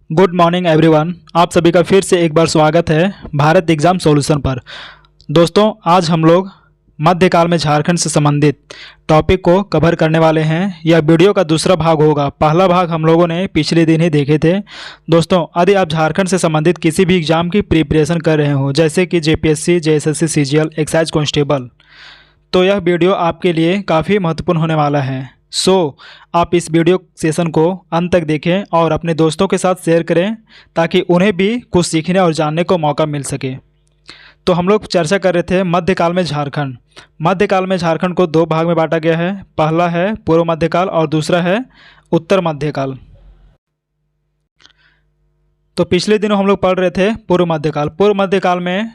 Good morning everyone. आप सभी का फिर से एक बार स्वागत है भारत एग्ज़ाम सॉल्यूशन पर। दोस्तों, आज हम लोग मध्यकाल में झारखंड से संबंधित टॉपिक को कवर करने वाले हैं। यह वीडियो का दूसरा भाग होगा। पहला भाग हम लोगों ने पिछले दिन ही देखे थे। दोस्तों, यदि आप झारखंड से संबंधित किसी भी एग्ज़ाम की प्रिपरेशन कर रहे हो, जैसे कि JPSC, JSSC, CGL, excise constable, तो यह वीडियो आपके लिए काफ़ी महत्वपूर्ण होने वाला है। आप इस वीडियो सेशन को अंत तक देखें और अपने दोस्तों के साथ शेयर करें ताकि उन्हें भी कुछ सीखने और जानने को मौका मिल सके। तो हम लोग चर्चा कर रहे थे मध्यकाल में झारखंड। मध्यकाल में झारखंड को दो भाग में बांटा गया है। पहला है पूर्व मध्यकाल और दूसरा है उत्तर मध्यकाल। तो पिछले दिनों हम लोग पढ़ रहे थे पूर्व मध्यकाल। पूर्व मध्यकाल में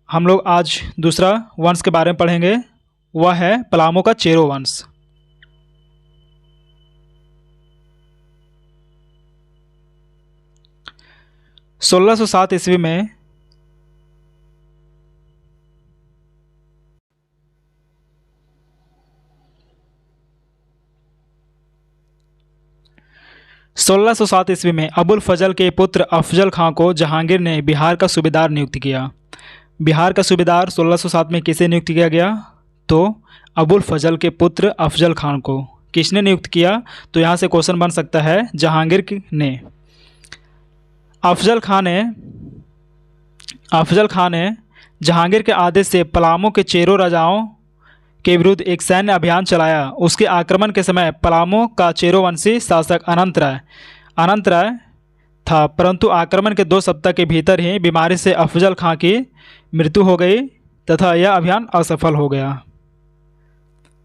हम लोग आज दूसरा वंश के बारे में पढ़ेंगे। वह है पलामू का चेरो वंश। 1607 ईस्वी में 1607 ईस्वी में अबुल फजल के पुत्र अफजल खां को जहांगीर ने बिहार का सूबेदार नियुक्त किया। बिहार का सूबेदार 1607 में किसे नियुक्त किया गया? तो अबुल फजल के पुत्र अफजल खान को। किसने नियुक्त किया? तो यहाँ से क्वेश्चन बन सकता है जहांगीर ने। अफजल खान ने जहांगीर के आदेश से पलामू के चेरो राजाओं के विरुद्ध एक सैन्य अभियान चलाया। उसके आक्रमण के समय पलामू का चेरोवंशी शासक अनंत राय था, परंतु आक्रमण के 2 सप्ताह के भीतर ही बीमारी से अफजल खां की मृत्यु हो गई तथा यह अभियान असफल हो गया।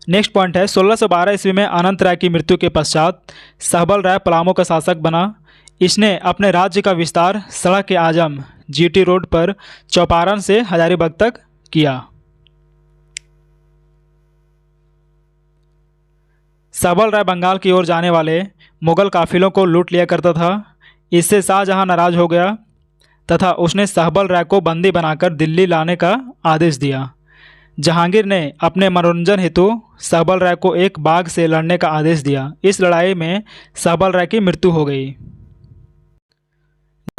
नेक्स्ट पॉइंट है 1612 ईस्वी में अनंत राय की मृत्यु के पश्चात सहबल राय पलामू का शासक बना। इसने अपने राज्य का विस्तार सड़क आजम जीटी रोड पर चौपारण से हजारीबाग तक किया। सहबल राय बंगाल की ओर जाने वाले मुगल काफिलों को लूट लिया करता था। इससे शाहजहां नाराज हो गया तथा उसने सहबल राय को बंदी बनाकर दिल्ली लाने का आदेश दिया। जहांगीर ने अपने मनोरंजन हेतु सहबल राय को एक बाघ से लड़ने का आदेश दिया। इस लड़ाई में सहबल राय की मृत्यु हो गई।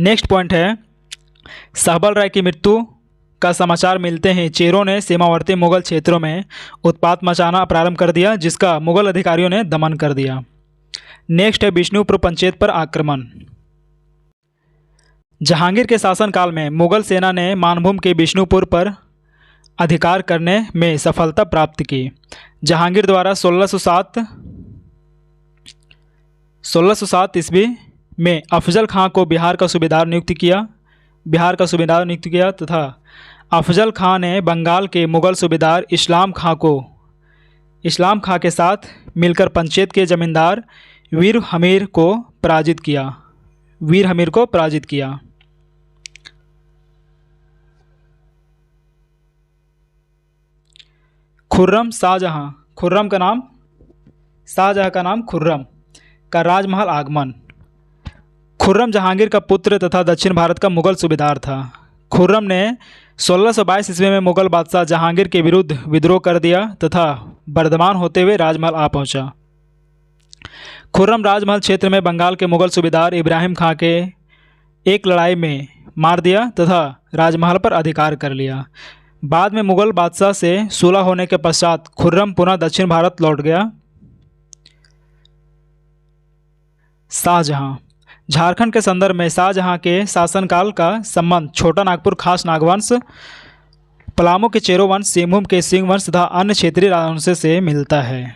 नेक्स्ट पॉइंट है सहबल राय की मृत्यु का समाचार मिलते ही चेरों ने सीमावर्ती मुगल क्षेत्रों में उत्पात मचाना प्रारंभ कर दिया, जिसका मुगल अधिकारियों ने दमन कर दिया। नेक्स्ट है बिष्णुपुर पंचायत पर आक्रमण। जहांगीर के शासनकाल में मुगल सेना ने मानभूम के बिष्णुपुर पर अधिकार करने में सफलता प्राप्त की। जहांगीर द्वारा 1607 ईस्वी में अफजल खां को बिहार का सूबेदार नियुक्त किया तथा अफजल खां ने बंगाल के मुगल सूबेदार इस्लाम खां के साथ मिलकर पंचायत के जमींदार वीर हमीर को पराजित किया। शाहजहां का नाम खुर्रम का राजमहल आगमन। खुर्रम जहांगीर का पुत्र तथा दक्षिण भारत का मुगल सूबेदार था। खुर्रम ने 1622 ईस्वी में मुगल बादशाह जहांगीर के विरुद्ध विद्रोह कर दिया तथा वर्धमान होते हुए राजमहल आ पहुंचा। खुर्रम राजमहल क्षेत्र में बंगाल के मुगल सूबेदार इब्राहिम खां के एक लड़ाई में मार दिया तथा राजमहल पर अधिकार कर लिया। बाद में मुगल बादशाह से सुलह होने के पश्चात खुर्रम पुनः दक्षिण भारत लौट गया। शाहजहां। झारखंड के संदर्भ में शाहजहां के शासनकाल का संबंध छोटा नागपुर खास नागवंश, पलामू के चेरो वंश, सिंहभूम के सिंह वंश तथा अन्य क्षेत्रीय राजवंशों से मिलता है।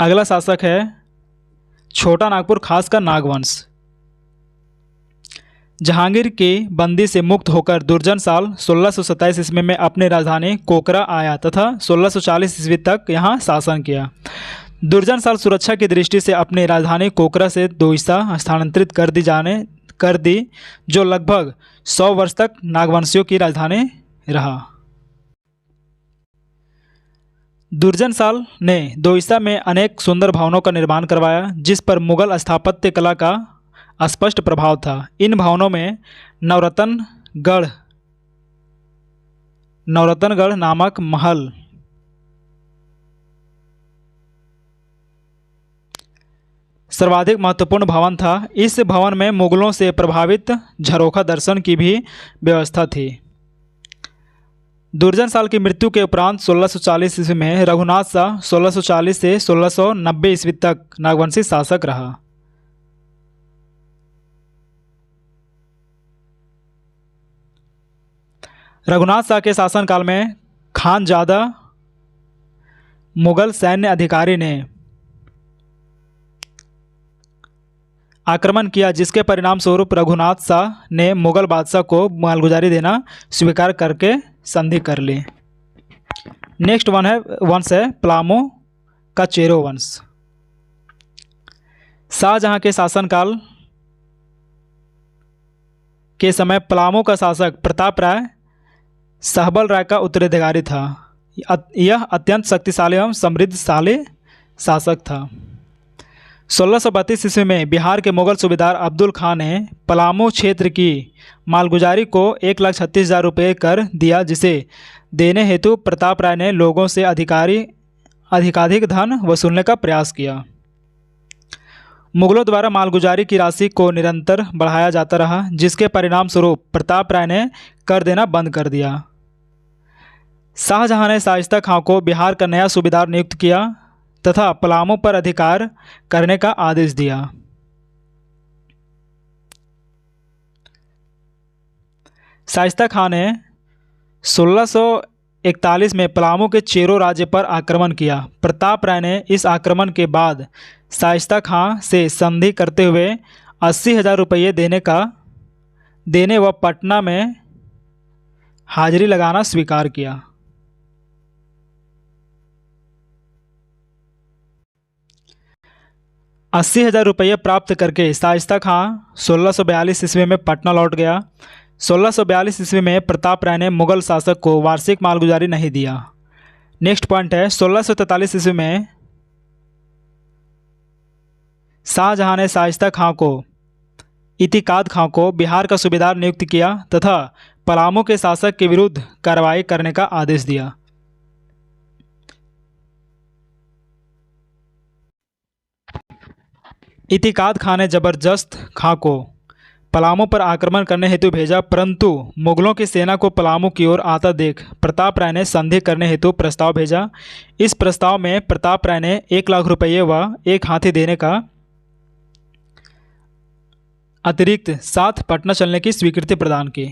अगला शासक है छोटा नागपुर खास का नागवंश। जहांगीर की बंदी से मुक्त होकर दुर्जन साल 1627 ईस्वी में अपनी राजधानी कोकरा आया तथा 1640 ईस्वी तक यहाँ शासन किया। दुर्जन साल सुरक्षा की दृष्टि से अपनी राजधानी कोकरा से दोईसा स्थानांतरित कर दी, जो लगभग 100 वर्ष तक नागवंशियों की राजधानी रहा। दुर्जन साल ने दोईसा में अनेक सुंदर भवनों का निर्माण करवाया, जिस पर मुगल स्थापत्य कला का स्पष्ट प्रभाव था। इन भवनों में नवरत्नगढ़ नामक महल, सर्वाधिक महत्वपूर्ण भवन था। इस भवन में मुगलों से प्रभावित झरोखा दर्शन की भी व्यवस्था थी। दुर्जन साल की मृत्यु के उपरांत 1640 ईस्वी में रघुनाथ शाह 1640 से 1690 ईस्वी तक नागवंशी शासक रहा। रघुनाथ शाह के शासनकाल में खानजादा मुगल सैन्य अधिकारी ने आक्रमण किया, जिसके परिणाम स्वरूप रघुनाथ शाह ने मुगल बादशाह को मालगुजारी देना स्वीकार करके संधि कर ली। नेक्स्ट वंश है पलामू का चेरो वंश। शाहजहां के शासनकाल के समय पलामू का शासक प्रताप राय सहबल राय का उत्तराधिकारी था। यह अत्यंत शक्तिशाली एवं समृद्धशाली शासक था। 1632 ईस्वी में बिहार के मुगल सूबेदार अब्दुल खान ने पलामू क्षेत्र की मालगुजारी को 1,36,000 रुपये कर दिया, जिसे देने हेतु प्रताप राय ने लोगों से अधिकाधिक धन वसूलने का प्रयास किया। मुगलों द्वारा मालगुजारी की राशि को निरंतर बढ़ाया जाता रहा, जिसके परिणाम स्वरूप प्रताप राय ने कर देना बंद कर दिया। शाहजहां ने शाइस्ता खां को बिहार का नया सूबेदार नियुक्त किया तथा पलामू पर अधिकार करने का आदेश दिया। शाइस्ता खां ने 1641 में पलामू के चेरो राज्य पर आक्रमण किया। प्रताप राय ने इस आक्रमण के बाद शाइस्ता खां से संधि करते हुए 80,000 रुपये देने व पटना में हाजिरी लगाना स्वीकार किया। 80,000 रुपये प्राप्त करके शाइस्ता खां 1642 ईस्वी में पटना लौट गया। 1642 ईस्वी में प्रताप राय ने मुगल शासक को वार्षिक मालगुजारी नहीं दिया। नेक्स्ट पॉइंट है 1643 ईस्वी में शाहजहां ने शाइस्ता खां को इतिकाद खां को बिहार का सूबेदार नियुक्त किया तथा पलामू के शासक के विरुद्ध कार्रवाई करने का आदेश दिया। इतिकाद खां ने जबरदस्त खां को पलामू पर आक्रमण करने हेतु भेजा, परंतु मुगलों की सेना को पलामू की ओर आता देख प्रताप राय ने संधि करने हेतु प्रस्ताव भेजा। इस प्रस्ताव में प्रताप राय ने 1,00,000 रुपये व एक हाथी देने का अतिरिक्त साथ पटना चलने की स्वीकृति प्रदान की।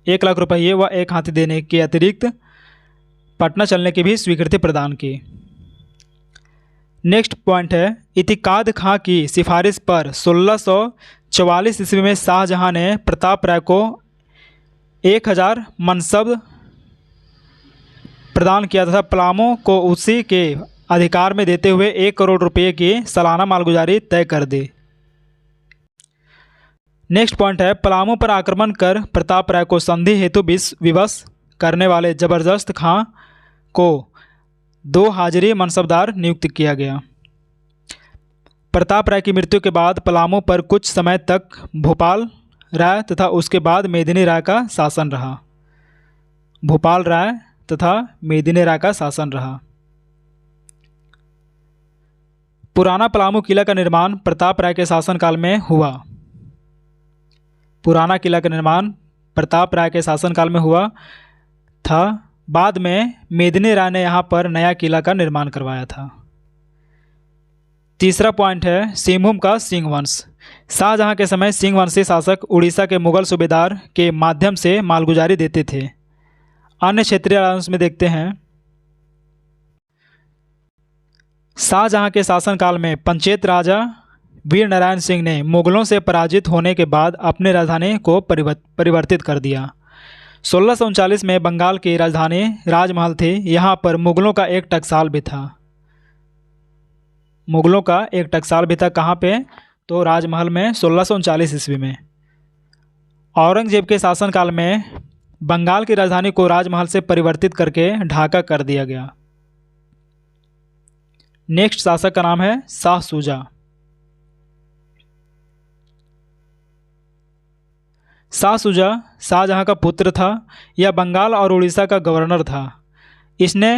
1,00,000 रुपये व एक हाथी देने के अतिरिक्त पटना चलने की भी स्वीकृति प्रदान की। नेक्स्ट पॉइंट है इतिकाद खां की सिफारिश पर 1644 ईस्वी में शाहजहां ने प्रताप राय को 1,000 मनसब प्रदान किया तथा पलामू को उसी के अधिकार में देते हुए 1 करोड़ रुपये की सालाना मालगुजारी तय कर दी। नेक्स्ट पॉइंट है पलामू पर आक्रमण कर प्रताप राय को संधि हेतु विवश करने वाले जबरदस्त खां को 2 हाजिरी मनसबदार नियुक्त किया गया। प्रताप राय की मृत्यु के बाद पलामू पर कुछ समय तक भोपाल राय तथा उसके बाद मेदिनी राय का शासन रहा। भोपाल राय तथा मेदिनी राय का शासन रहा। पुराना पलामू किला का निर्माण प्रताप राय के शासनकाल में हुआ। पुराना किला का निर्माण प्रताप राय के शासनकाल में हुआ था। बाद में मेदिनी राय ने यहाँ पर नया किला का निर्माण करवाया था। तीसरा पॉइंट है सिंहभूम का सिंह वंश। शाहजहां के समय सिंह वंशी शासक उड़ीसा के मुगल सूबेदार के माध्यम से मालगुजारी देते थे। अन्य क्षेत्रीय राजवंश में देखते हैं शाहजहां के शासनकाल में पंचेत राजा वीर नारायण सिंह ने मुगलों से पराजित होने के बाद अपनी राजधानी को परिवर्तित कर दिया। 1639 में बंगाल की राजधानी राजमहल थी। यहाँ पर मुगलों का एक टकसाल भी था। मुगलों का एक टकसाल भी था कहाँ पे? तो राजमहल में 1639 ईस्वी में। औरंगजेब के शासनकाल में बंगाल की राजधानी को राजमहल से परिवर्तित करके ढाका कर दिया गया। नेक्स्ट शासक का नाम है शाह शुजा। शाह शुजा शाहजहां का पुत्र था। यह बंगाल और उड़ीसा का गवर्नर था। इसने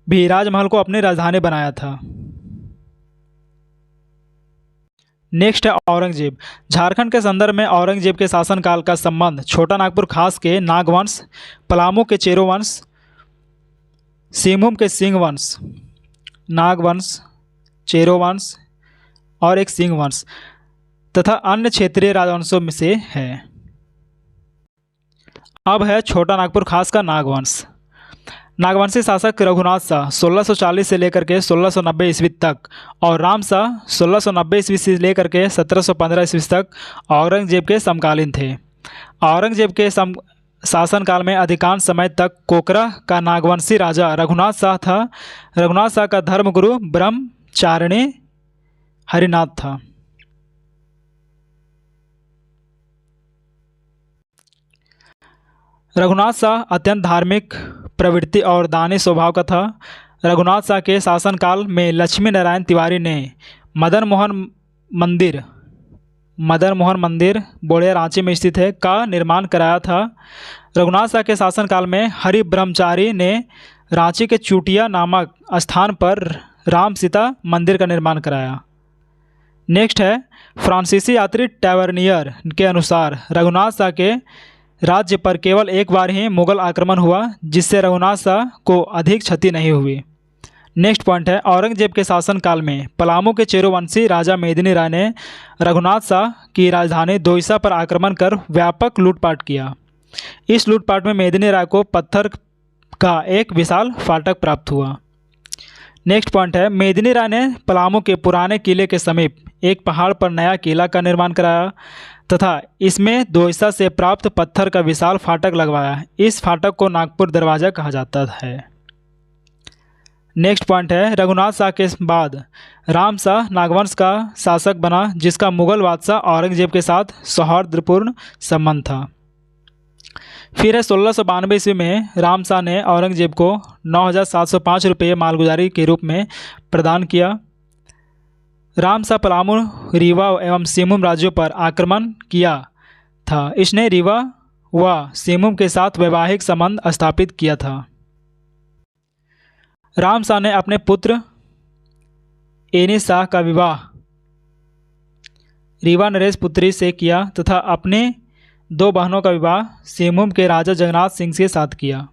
भी राजमहल को अपनी राजधानी बनाया था। नेक्स्ट है औरंगजेब। झारखंड के संदर्भ में औरंगजेब के शासनकाल का संबंध छोटा नागपुर खास के नागवंश, पलामू के चेरो वंश, सिंहभूम के सिंह वंश, नागवंश, चेरो वंश और एक सिंह वंश तथा अन्य क्षेत्रीय राजवंशों में से है। अब है छोटा नागपुर खास का नागवंश। नागवंशी शासक रघुनाथ शाह 1640 से लेकर के 1690 ईस्वी तक और राम शाह 1690 ईस्वी से लेकर के 1715 ईस्वी तक औरंगजेब के समकालीन थे। औरंगजेब के शासनकाल में अधिकांश समय तक कोकरा का नागवंशी राजा रघुनाथ शाह था। रघुनाथ शाह का धर्मगुरु ब्रह्मचारिणी हरिनाथ था। रघुनाथ शाह अत्यंत धार्मिक प्रवृत्ति और दानी स्वभाव का था। रघुनाथ शाह के शासनकाल में लक्ष्मी नारायण तिवारी ने मदन मोहन मंदिर बोड़िया रांची में स्थित है का निर्माण कराया था। रघुनाथ शाह के शासनकाल में हरि ब्रह्मचारी ने रांची के चूटिया नामक स्थान पर राम सीता मंदिर का निर्माण कराया। नेक्स्ट है फ्रांसीसी यात्री टैवर्नियर के अनुसार रघुनाथ शाह के राज्य पर केवल एक बार ही मुगल आक्रमण हुआ जिससे रघुनाथ शाह को अधिक क्षति नहीं हुई। नेक्स्ट पॉइंट है औरंगजेब के शासनकाल में पलामू के चेरोवंशी राजा मेदिनी राय ने रघुनाथ शाह की राजधानी दोईसा पर आक्रमण कर व्यापक लूटपाट किया। इस लूटपाट में मेदिनी राय को पत्थर का एक विशाल फाटक प्राप्त हुआ। नेक्स्ट पॉइंट है मेदिनी राय ने पलामू के पुराने किले के समीप एक पहाड़ पर नया किला का निर्माण कराया तथा इसमें दोईसा से प्राप्त पत्थर का विशाल फाटक लगवाया। इस फाटक को नागपुर दरवाजा कहा जाता है। नेक्स्ट पॉइंट है रघुनाथ शाह के बाद राम शाह नागवंश का शासक बना जिसका मुगल बादशाह औरंगजेब के साथ सौहार्दपूर्ण संबंध था। फिर है 1692 ईस्वी में राम शाह ने औरंगजेब को 9,705 रुपये मालगुजारी के रूप में प्रदान किया। राम शाह पलामू, रीवा एवं सिंहभूम राज्यों पर आक्रमण किया था। इसने रीवा व सिंहभूम के साथ वैवाहिक संबंध स्थापित किया था। राम शाह ने अपने पुत्र एनी शाह का विवाह रीवा नरेश पुत्री से किया तथा अपने 2 बहनों का विवाह सिंहभूम के राजा जगन्नाथ सिंह के साथ किया।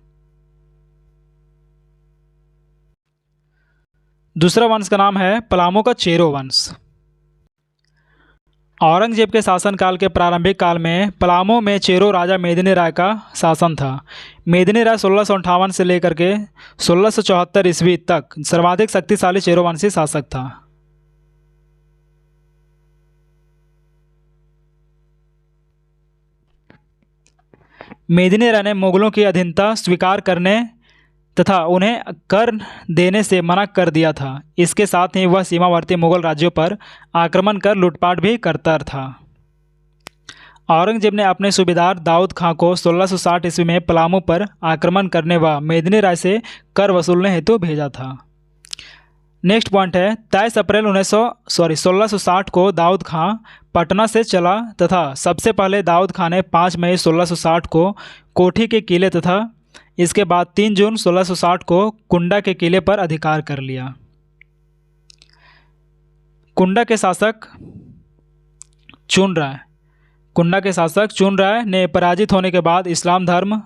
दूसरा वंश का नाम है पलामू का चेरो वंश। औरंगजेब के शासनकाल के प्रारंभिक काल में पलामू में चेरो राजा मेदिनी राय का शासन था। मेदिनी राय 1658 से लेकर के 1674 ईस्वी तक सर्वाधिक शक्तिशाली चेरोवंशी शासक था। मेदिनी राय ने मुगलों की अधीनता स्वीकार करने तथा उन्हें कर देने से मना कर दिया था। इसके साथ ही वह सीमावर्ती मुगल राज्यों पर आक्रमण कर लूटपाट भी करता था। औरंगजेब ने अपने सूबेदार दाऊद खां को 1660 ईस्वी में पलामू पर आक्रमण करने व मेदिनी राय से कर वसूलने हेतु भेजा था। नेक्स्ट पॉइंट है 23 अप्रैल 1660 को दाऊद खां पटना से चला तथा सबसे पहले दाऊद खां ने 5 मई 1660 को कोठी के किले तथा इसके बाद 3 जून 1660 को कुंडा के किले पर अधिकार कर लिया। कुंडा के शासक चुन राय ने पराजित होने के बाद इस्लाम धर्म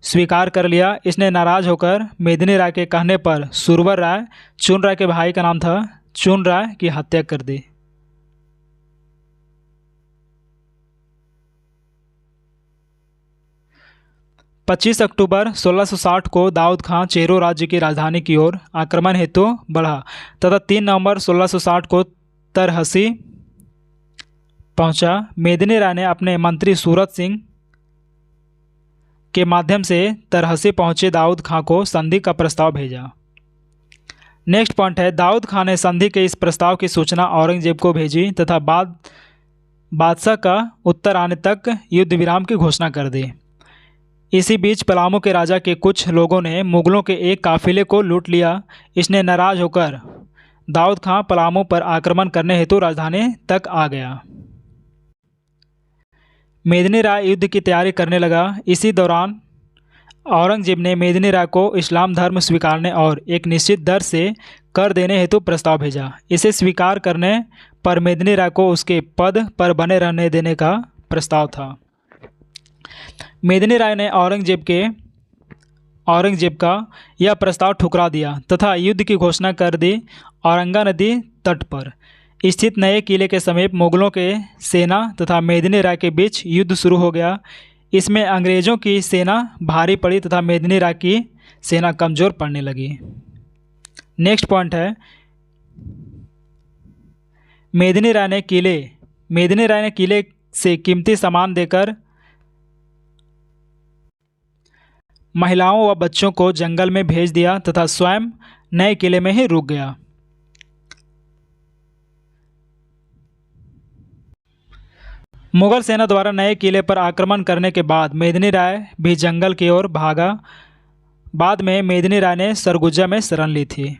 स्वीकार कर लिया। इसने नाराज होकर मेदिनी राय के कहने पर सुरवर राय, चुन राय के भाई का नाम था, चुन राय की हत्या कर दी। पच्चीस अक्टूबर 1660 को दाऊद खां चेरो राज्य की राजधानी की ओर आक्रमण हेतु बढ़ा तथा 3 नवंबर 1660 को तरहसी पहुंचा। मेदिनी राय ने अपने मंत्री सूरत सिंह के माध्यम से तरहसी पहुंचे दाऊद खां को संधि का प्रस्ताव भेजा। नेक्स्ट पॉइंट है दाऊद खां ने संधि के इस प्रस्ताव की सूचना औरंगजेब को भेजी तथा बादशाह का उत्तर आने तक युद्ध विराम की घोषणा कर दी। इसी बीच पलामू के राजा के कुछ लोगों ने मुगलों के एक काफिले को लूट लिया। इसने नाराज होकर दाऊद खां पलामू पर आक्रमण करने हेतु राजधानी तक आ गया। मेदिनी राय युद्ध की तैयारी करने लगा। इसी दौरान औरंगजेब ने मेदिनी राय को इस्लाम धर्म स्वीकारने और एक निश्चित दर से कर देने हेतु प्रस्ताव भेजा। इसे स्वीकार करने पर मेदिनी राय को उसके पद पर बने रहने देने का प्रस्ताव था। मेदिनी राय ने औरंगजेब का यह प्रस्ताव ठुकरा दिया तथा युद्ध की घोषणा कर दी। औरंगा नदी तट पर स्थित नए किले के समीप मुगलों के सेना तथा मेदिनी राय के बीच युद्ध शुरू हो गया। इसमें अंग्रेज़ों की सेना भारी पड़ी तथा मेदिनी राय की सेना कमज़ोर पड़ने लगी। नेक्स्ट पॉइंट है, मेदिनी राय ने किले से कीमती सामान देकर महिलाओं व बच्चों को जंगल में भेज दिया तथा स्वयं नए किले में ही रुक गया। मुगल सेना द्वारा नए किले पर आक्रमण करने के बाद मेदिनी राय भी जंगल की ओर भागा। बाद में मेदिनी राय ने सरगुजा में शरण ली थी।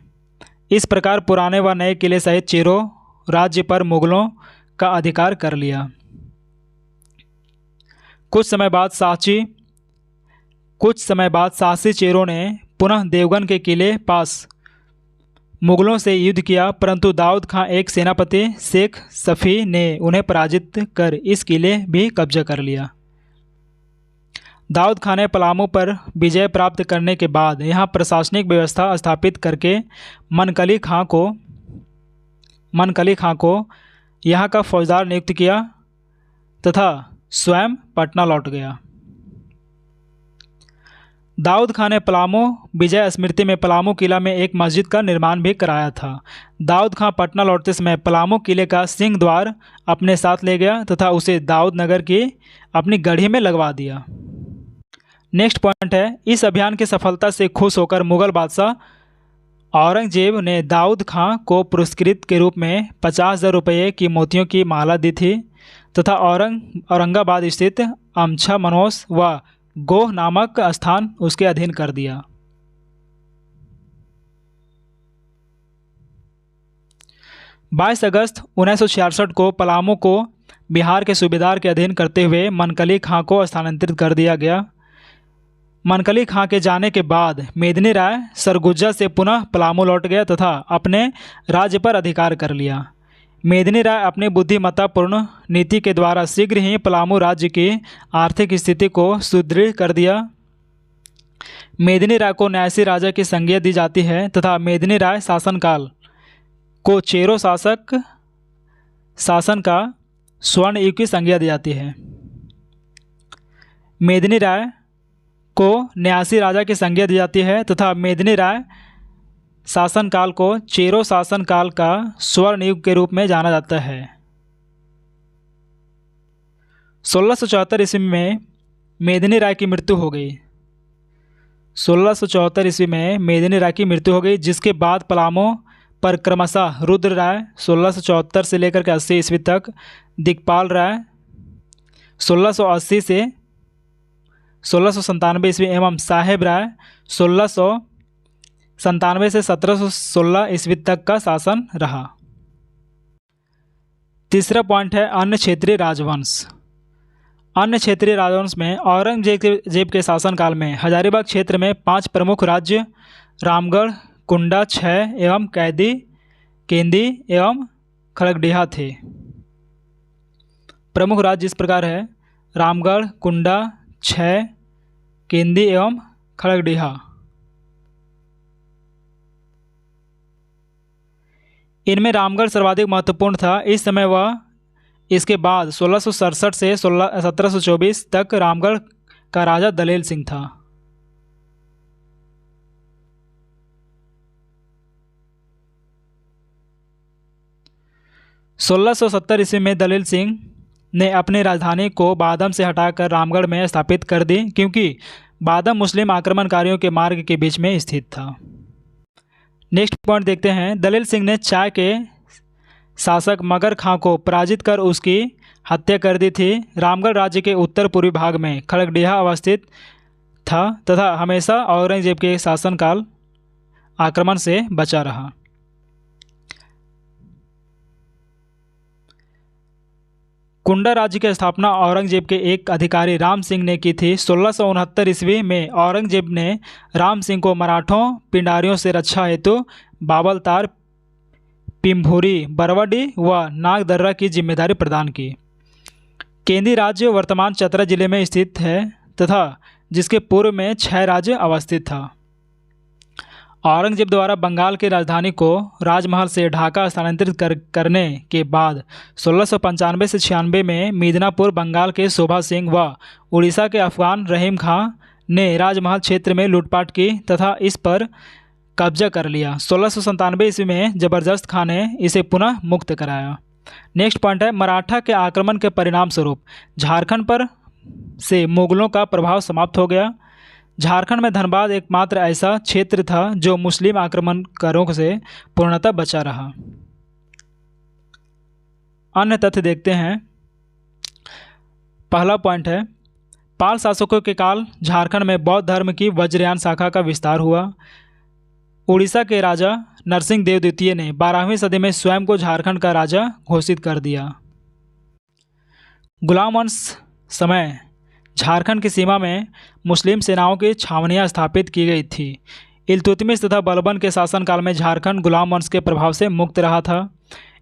इस प्रकार पुराने व नए किले सहित चेरो राज्य पर मुगलों का अधिकार कर लिया। कुछ समय बाद साहसी चेरों ने पुनः देवगन के किले पास मुगलों से युद्ध किया, परंतु दाऊद खां एक सेनापति शेख सफ़ी ने उन्हें पराजित कर इस किले भी कब्जा कर लिया। दाऊद खां ने पलामू पर विजय प्राप्त करने के बाद यहाँ प्रशासनिक व्यवस्था स्थापित करके मनकली खां को यहाँ का फौजदार नियुक्त किया तथा स्वयं पटना लौट गया। दाऊद खां ने पलामू विजय स्मृति में पलामू किला में एक मस्जिद का निर्माण भी कराया था। दाऊद खां पटना लौटते समय पलामू किले का सिंह द्वार अपने साथ ले गया तथा उसे दाऊद नगर की अपनी गढ़ी में लगवा दिया। नेक्स्ट पॉइंट है, इस अभियान की सफलता से खुश होकर मुगल बादशाह औरंगजेब ने दाऊद खां को पुरस्कृत के रूप में 50,000 रुपये की मोतियों की माला दी थी तथा औरंगाबाद स्थित अमछा मनोस व गोह नामक स्थान उसके अधीन कर दिया। 22 अगस्त 1966 को पलामू को बिहार के सूबेदार के अधीन करते हुए मनकली खां को स्थानांतरित कर दिया गया। मनकली खां के जाने के बाद मेदिनी राय सरगुजा से पुनः पलामू लौट गया तथा अपने राज्य पर अधिकार कर लिया। मेदिनी राय अपनी बुद्धिमत्तापूर्ण नीति के द्वारा शीघ्र ही पलामू राज्य की आर्थिक स्थिति को सुदृढ़ कर दिया। मेदिनी राय को न्यासी राजा की संज्ञा दी जाती है तथा मेदिनी राय शासनकाल को चेरो शासन का स्वर्ण युग की संज्ञा दी जाती है। मेदिनी राय को न्यासी राजा की संज्ञा दी जाती है तथा मेदिनी राय शासनकाल को चेरो शासनकाल का स्वर्ण युग के रूप में जाना जाता है। 1674 ईस्वी में मेदिनी राय की मृत्यु हो गई। 1674 ईस्वी में मेदिनी राय की मृत्यु हो गई, जिसके बाद पलामू पर क्रमशः रुद्र राय 1674 से लेकर के 80 ईस्वी तक, दिक्पाल राय 1680 से 1697 ईस्वी एवं साहेब राय 1697 से 1716 ईस्वी तक का शासन रहा। तीसरा पॉइंट है अन्य क्षेत्रीय राजवंश। अन्य क्षेत्रीय राजवंश में औरंगजेब के शासनकाल में हजारीबाग क्षेत्र में 5 प्रमुख राज्य रामगढ़, कुंडा, छह एवं केंदी एवं खड़गडिहा थे। प्रमुख राज्य इस प्रकार है: रामगढ़, कुंडा, छह, केंदी एवं खड़गडिहा। इनमें रामगढ़ सर्वाधिक महत्वपूर्ण था। इस समय वह इसके बाद 1667 से 1724 तक रामगढ़ का राजा दलेल सिंह था। 1670 ईस्वी में दलेल सिंह ने अपनी राजधानी को बादम से हटाकर रामगढ़ में स्थापित कर दी, क्योंकि बादम मुस्लिम आक्रमणकारियों के मार्ग के बीच में स्थित था। नेक्स्ट पॉइंट देखते हैं। दलेल सिंह ने चाय के शासक मगर खां को पराजित कर उसकी हत्या कर दी थी। रामगढ़ राज्य के उत्तर पूर्वी भाग में खड़गडिहा अवस्थित था तथा हमेशा औरंगजेब के शासनकाल आक्रमण से बचा रहा। कुंडा राज्य की स्थापना औरंगजेब के एक अधिकारी राम सिंह ने की थी। 1669 ईस्वी में औरंगजेब ने राम सिंह को मराठों पिंडारियों से रक्षा हेतु बाबलतार, पिम्भूरी, बरवाडी व नागदर्रा की जिम्मेदारी प्रदान की। केंदी राज्य वर्तमान चतरा जिले में स्थित है तथा जिसके पूर्व में 6 राज्य अवस्थित था। औरंगजेब द्वारा बंगाल की राजधानी को राजमहल से ढाका स्थानांतरित करने के बाद 1695 से 96 में मिदनापुर बंगाल के शोभा सिंह व उड़ीसा के अफगान रहीम खां ने राजमहल क्षेत्र में लूटपाट की तथा इस पर कब्जा कर लिया। 1697 ईस्वी में जबरदस्त खां ने इसे पुनः मुक्त कराया। नेक्स्ट पॉइंट है, मराठा के आक्रमण के परिणाम स्वरूप झारखंड पर से मुगलों का प्रभाव समाप्त हो गया। झारखंड में धनबाद एकमात्र ऐसा क्षेत्र था जो मुस्लिम आक्रमणकारों से पूर्णतः बचा रहा। अन्य तथ्य देखते हैं। पहला पॉइंट है, पाल शासकों के काल झारखंड में बौद्ध धर्म की वज्रयान शाखा का विस्तार हुआ। उड़ीसा के राजा नरसिंह देव द्वितीय ने 12वीं सदी में स्वयं को झारखंड का राजा घोषित कर दिया। गुलाम वंश समय झारखंड की सीमा में मुस्लिम सेनाओं की छावनियां स्थापित की गई थी। इल्तुतमिश तथा बलबन के शासनकाल में झारखंड गुलाम वंश के प्रभाव से मुक्त रहा था।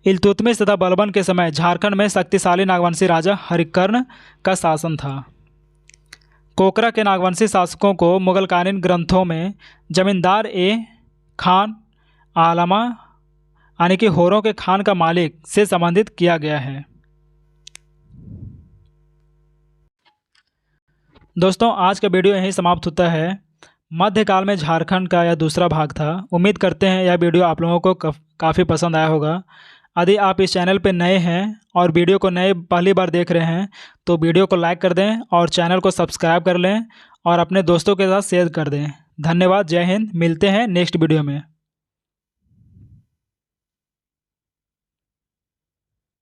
इल्तुतमिश तथा बलबन के समय झारखंड में शक्तिशाली नागवंशी राजा हरिकर्ण का शासन था। कोकरा के नागवंशी शासकों को मुगलकालीन ग्रंथों में जमींदार ए खान आलमा यानी कि होरों के खान का मालिक से संबंधित किया गया है। दोस्तों, आज का वीडियो यहीं समाप्त होता है। मध्यकाल में झारखंड का यह दूसरा भाग था। उम्मीद करते हैं यह वीडियो आप लोगों को काफ़ी पसंद आया होगा। यदि आप इस चैनल पर नए हैं और वीडियो को पहली बार देख रहे हैं तो वीडियो को लाइक कर दें और चैनल को सब्सक्राइब कर लें और अपने दोस्तों के साथ शेयर कर दें। धन्यवाद। जय हिंद। मिलते हैं नेक्स्ट वीडियो में।